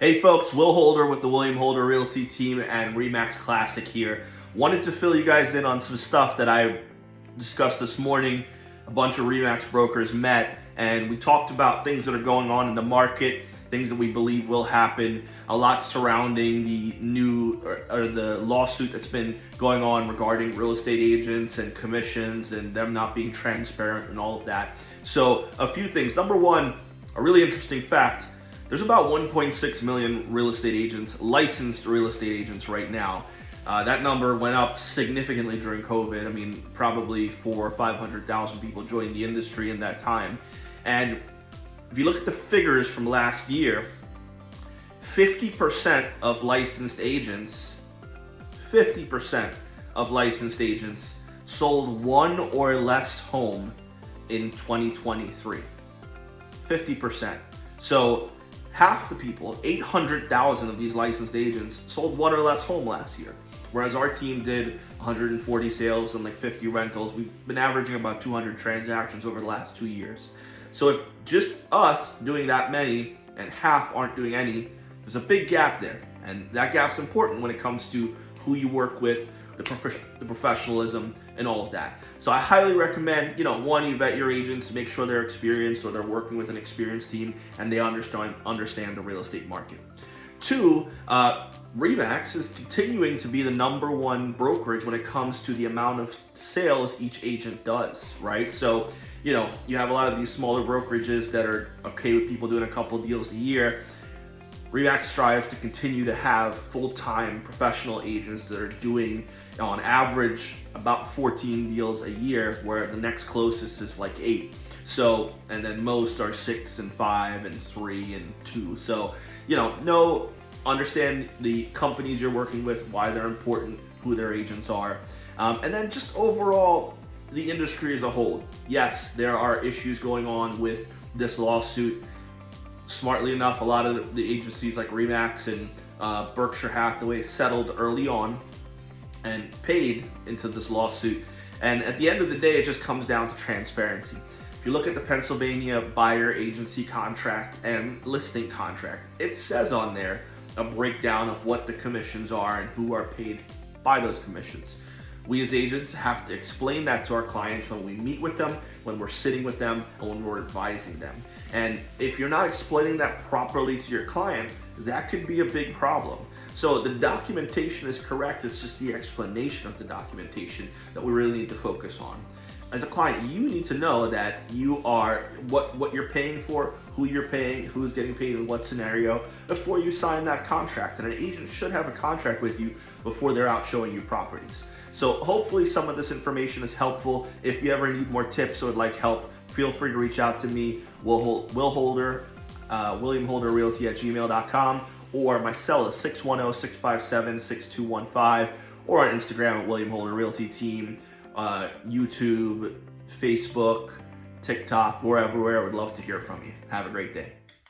Hey folks, Will Holder with the William Holder Realty team and REMAX Classic here. Wanted to fill you guys in on some stuff that I discussed this morning. A bunch of REMAX brokers met and we talked about things that are going on in the market, things that we believe will happen, a lot surrounding the new or the lawsuit that's been going on regarding real estate agents and commissions and them not being transparent and all of that. So a few things. Number one, a really interesting fact. There's about 1.6 million real estate agents, licensed real estate agents right now. That number went up significantly during COVID. I mean, probably 400,000 or 500,000 people joined the industry in that time. And if you look at the figures from last year, 50% of licensed agents, 50% of licensed agents sold one or less home in 2023. 50%. So half the people, 800,000 of these licensed agents, sold one or less home last year. Whereas our team did 140 sales and like 50 rentals. We've been averaging about 200 transactions over the last 2 years. So if just us doing that many and half aren't doing any, there's a big gap there. And that gap's important when it comes to who you work with, the professionalism, and all of that. So I highly recommend, one, you vet your agents, make sure they're experienced or they're working with an experienced team and they understand the real estate market. Two, REMAX is continuing to be the #1 brokerage when it comes to the amount of sales each agent does, right? So, you have a lot of these smaller brokerages that are okay with people doing a couple deals a year. REMAX strives to continue to have full-time professional agents that are doing, on average, about 14 deals a year, where the next closest is like 8. So, and then most are 6 and 5 and 3 and 2. So, understand the companies you're working with, why they're important, who their agents are. And then just overall, the industry as a whole. Yes, there are issues going on with this lawsuit. Smartly enough, a lot of the agencies like REMAX and Berkshire Hathaway settled early on and paid into this lawsuit. And at the end of the day, it just comes down to transparency. If you look at the Pennsylvania buyer agency contract and listing contract, it says on there a breakdown of what the commissions are and who are paid by those commissions. We as agents have to explain that to our clients when we meet with them, when we're sitting with them, and when we're advising them. And if you're not explaining that properly to your client, that could be a big problem. So the documentation is correct, it's just the explanation of the documentation that we really need to focus on. As a client, you need to know that you are what you're paying for, who you're paying, who's getting paid in what scenario before you sign that contract. And an agent should have a contract with you before they're out showing you properties. So hopefully some of this information is helpful. If you ever need more tips or would like help, feel free to reach out to me, Will Holder, WilliamHolderRealty@gmail.com, or my cell is 610-657-6215, or on Instagram at William Holder Realty Team, YouTube, Facebook, TikTok, we're everywhere. I would love to hear from you. Have a great day.